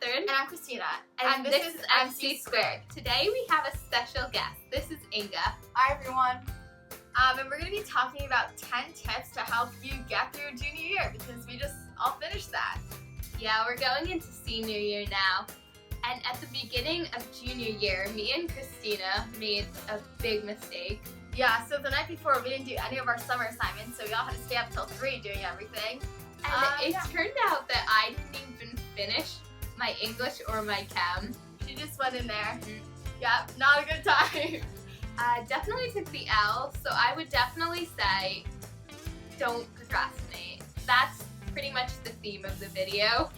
Catherine. And I'm Christina. And this is MC Squared. Today we have a special guest. This is Inga. Hi everyone. And we're going to be talking about 10 tips to help you get through junior year because we just all finished that. Yeah, we're going into senior year now. And at the beginning of junior year, me and Christina made a big mistake. Yeah, so the night before we didn't do any of our summer assignments, so we all had to stay up till 3 doing everything. And it turned out that I didn't even finish my English or my chem. She just went in there. Yep, not a good time. Definitely took the L, so I would definitely say don't procrastinate. That's pretty much the theme of the video.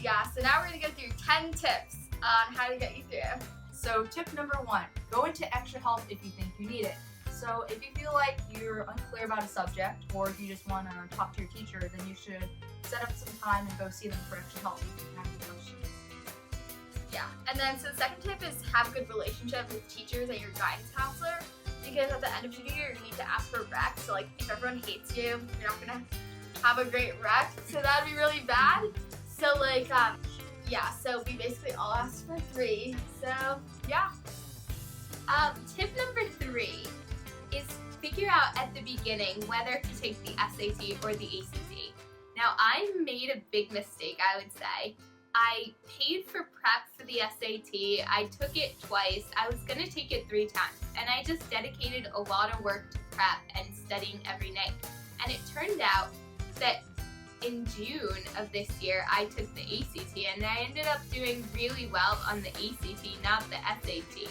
Yeah, so now we're going to go through 10 tips on how to get you through. So tip number 1, go into extra help if you think you need it. So if you feel like you're unclear about a subject or if you just want to talk to your teacher, then you should set up some time and go see them for extra help if you have any questions. Yeah, and then so the second tip is have a good relationship with teachers and your guidance counselor, because at the end of junior year, you're going to need to ask for rec. So like if everyone hates you, you're not going to have a great rec, so that would be really bad. So like, yeah, so we basically all asked for 3, so yeah. Tip number 3 is figure out at the beginning whether to take the SAT or the ACT. Now, I made a big mistake, I would say. I paid for prep for the SAT, I took it twice, I was going to take it 3 times, and I just dedicated a lot of work to prep and studying every night. And it turned out that in June of this year, I took the ACT, and I ended up doing really well on the ACT, not the SAT.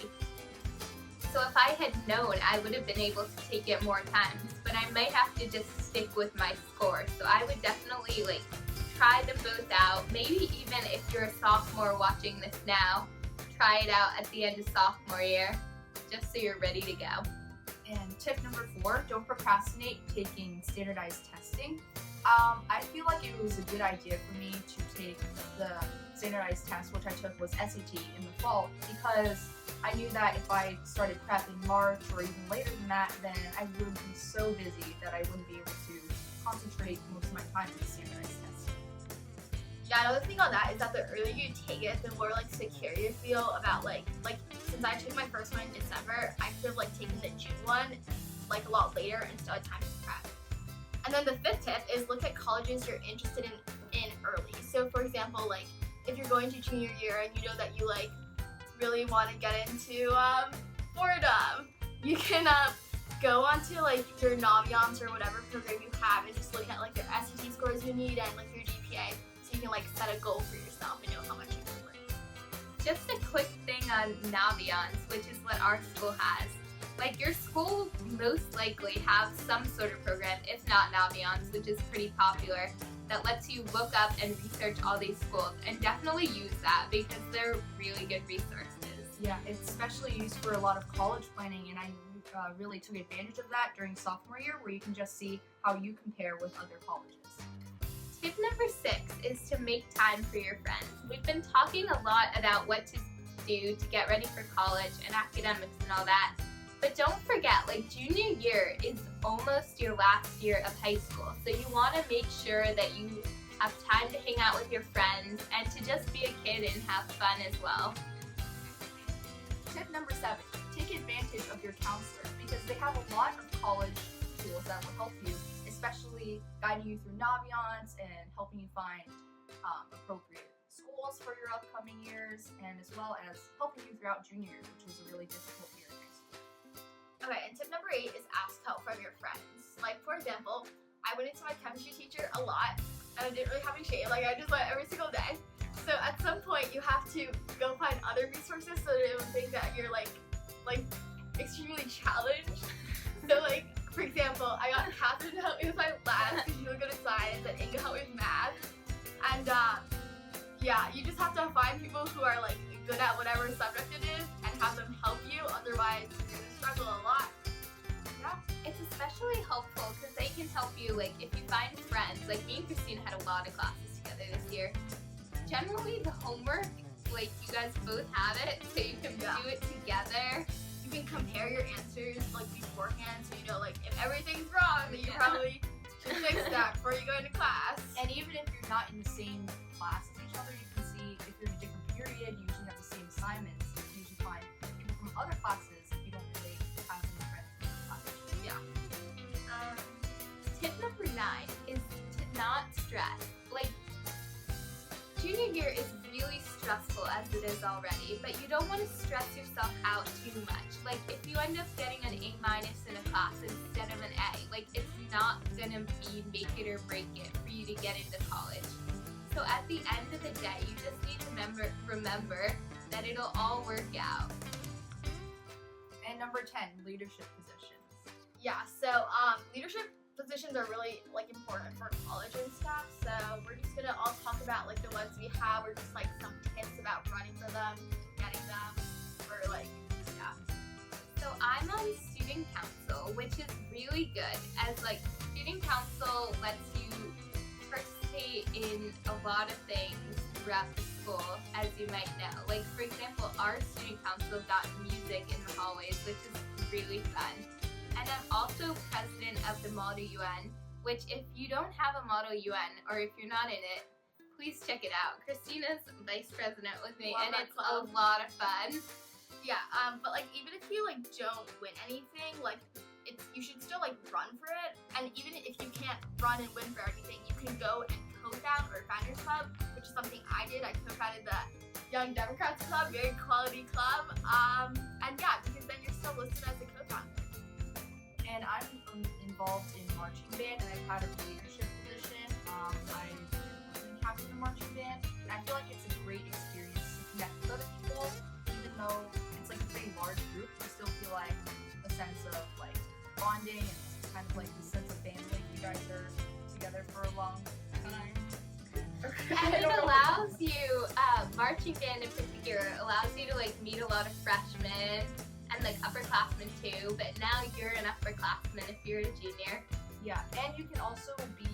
So if I had known, I would have been able to take it more times, but I might have to just stick with my score. So I would definitely try them both out. Maybe even if you're a sophomore watching this now, try it out at the end of sophomore year, just so you're ready to go. And tip number 4, don't procrastinate taking standardized testing. I feel like it was a good idea for me to take the standardized test, which I took was SAT in the fall, because I knew that if I started prep in March or even later than that, then I would be so busy that I wouldn't be able to concentrate most of my time on the standardized test. Yeah, another thing on that is that the earlier you take it, the more secure you feel about since I took my first one in December, I could have taken the June one a lot later and still had time to prep. And then the 5th tip is look at colleges you're interested in early. So for example, if you're going to junior year and you know that you really want to get into Fordham, you can go onto your Naviance or whatever program you have and just look at your SAT scores you need and your GPA, so you can set a goal for yourself and know how much you can work. Just a quick thing on Naviance, which is what our school has. Your school most likely have some sort of program, if not Naviance, which is pretty popular, that lets you look up and research all these schools, and definitely use that because they're really good resources. Yeah, it's especially used for a lot of college planning, and I really took advantage of that during sophomore year, where you can just see how you compare with other colleges. Tip number 6 is to make time for your friends. We've been talking a lot about what to do to get ready for college and academics and all that. But don't forget, junior year is almost your last year of high school, so you want to make sure that you have time to hang out with your friends and to just be a kid and have fun as well. Tip number 7, take advantage of your counselor, because they have a lot of college tools that will help you, especially guiding you through Naviance and helping you find appropriate schools for your upcoming years, and as well as helping you throughout junior year, which is a really difficult year. Okay, and tip number 8 is ask help from your friends. For example, I went into my chemistry teacher a lot, and I didn't really have any shame. I just went every single day. So at some point, you have to go find other resources so they don't think that you're extremely challenged. So for example, I got Catherine to help me with my labs because she's really good at science, and Inga helped me with math. And yeah, you just have to find people who are good at whatever subject it is and have them help you. Otherwise, you're gonna struggle a lot. Yeah. It's especially helpful because they can help you, if you find friends. Me and Christina had a lot of classes together this year. Generally, the homework, you guys both have it, so you can do it together. You can compare your answers, beforehand, so you know, if everything's wrong, then you probably should fix that before you go into class. And even if you're not in the same class as each other, you can see if you're in a different stress. Like, junior year is really stressful as it is already, but you don't want to stress yourself out too much. Like, if you end up getting an A- in a class instead of an A, like, it's not gonna be make it or break it for you to get into college. So at the end of the day, you just need to remember that it'll all work out. And number 10, leadership positions. Yeah, so leadership positions are really like important for college and stuff. So we're just gonna all talk about like the ones we have, or just like some tips about running for them, getting them, or like yeah. So I'm on student council, which is really good, as like student council lets you participate in a lot of things throughout the school, as you might know. Like, for example, our student council got music in the hallways, which is really fun. And I'm also president of the Model UN, which if you don't have a Model UN, or if you're not in it, please check it out. Christina's vice president with me, Love and that it's club. a lot of fun. Yeah, but like even if you like don't win anything, like you should still like run for it. And even if you can't run and win for everything, you can go and co-found or founders club, which is something I did. I co-founded the Young Democrats Club, very quality club. And yeah, because then you're still listed as a co-founder. And I'm involved in marching band, and I've had a leadership position. I've been captain of marching band, and I feel like it's a great experience to connect with other people, even though it's like a pretty large group. You still feel like a sense of like bonding and kind of like the sense of family. You guys are together for a long time. And it allows you, marching band in particular, allows you to like meet a lot of freshmen and like upperclassmen too, but now you're an upperclassman if you're a junior. Yeah, and you can also be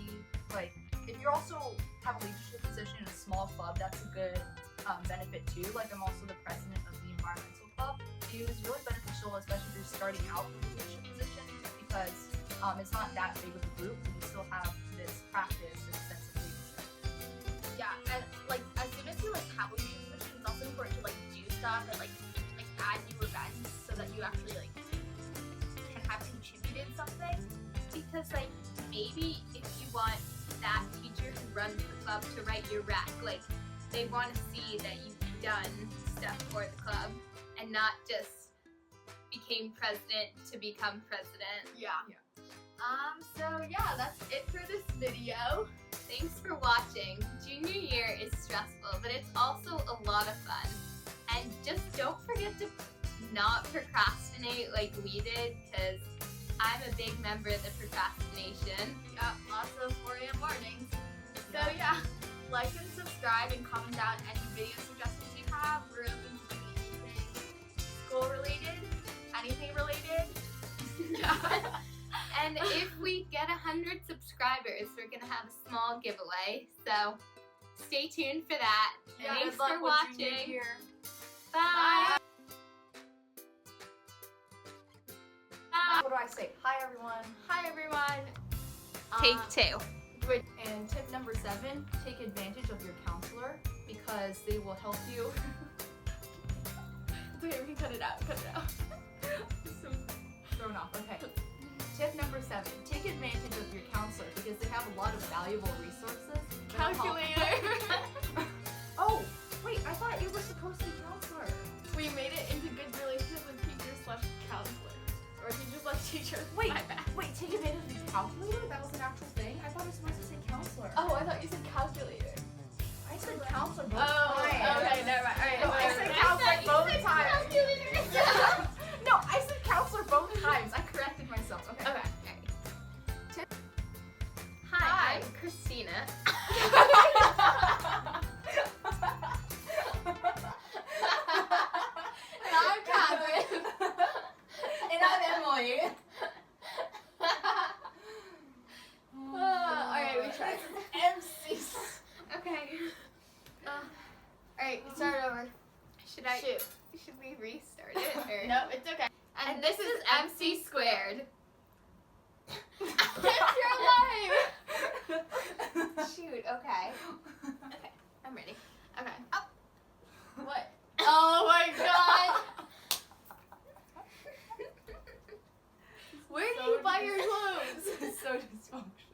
like, if you also have a leadership position in a small club, that's a good benefit too. Like, I'm also the president of the environmental club. It was really beneficial, especially if you're starting out with a leadership position, because it's not that big of a group, and you still have this practice and sense of leadership. Yeah, and like as soon as you like have a leadership position, it's also important to like do stuff and like add new events so that you actually like can have contributed something. Because like maybe if you want that teacher who runs the club to write your rec, like they want to see that you've done stuff for the club and not just became president to become president. Yeah. So yeah, that's it for this video. Thanks for watching. Junior year is stressful, but it's also a lot of fun. And just don't forget to not procrastinate like we did, because I'm a big member of the procrastination. Yeah, lots of 4 a.m. mornings. So yeah, like and subscribe and comment down any video suggestions you have. We're open to doing anything school related, anything related. Yeah. And if we get 100 subscribers, we're gonna have a small giveaway. So stay tuned for that. Yeah, Thanks good luck for with junior watching. year. Bye. What do I say? Hi everyone. Hi everyone. Take 2. And tip number 7, take advantage of your counselor, because they will help you. It's okay, we can cut it out. Cut it out. So thrown off. Okay. Tip number 7, take advantage of your counselor, because they have a lot of valuable resources. Calculator. Oh, wait, I thought you were supposed to be counselor. We made it into good relationship with teachers/counselors. Or teachers/teachers. Wait, My bad. wait, take advantage of the calculator? That was an actual thing? I thought it was supposed to say counselor. Oh, I thought you said calculator. I said counselor both Oh, times. okay, never mind. Alright, No, I said counselor both times. No, I said counselor both times. I corrected myself. Okay. Okay. Hi, I'm Christina. And I'm Catherine. And I'm Emily. Alright, we tried. MCs. Okay. Alright, start over. Shoot. Should we restart it? Or? No, it's okay. And this is MC squared. It's your life. Shoot. Okay. Okay. I'm ready. Okay. What? Oh my god. Where do you buy your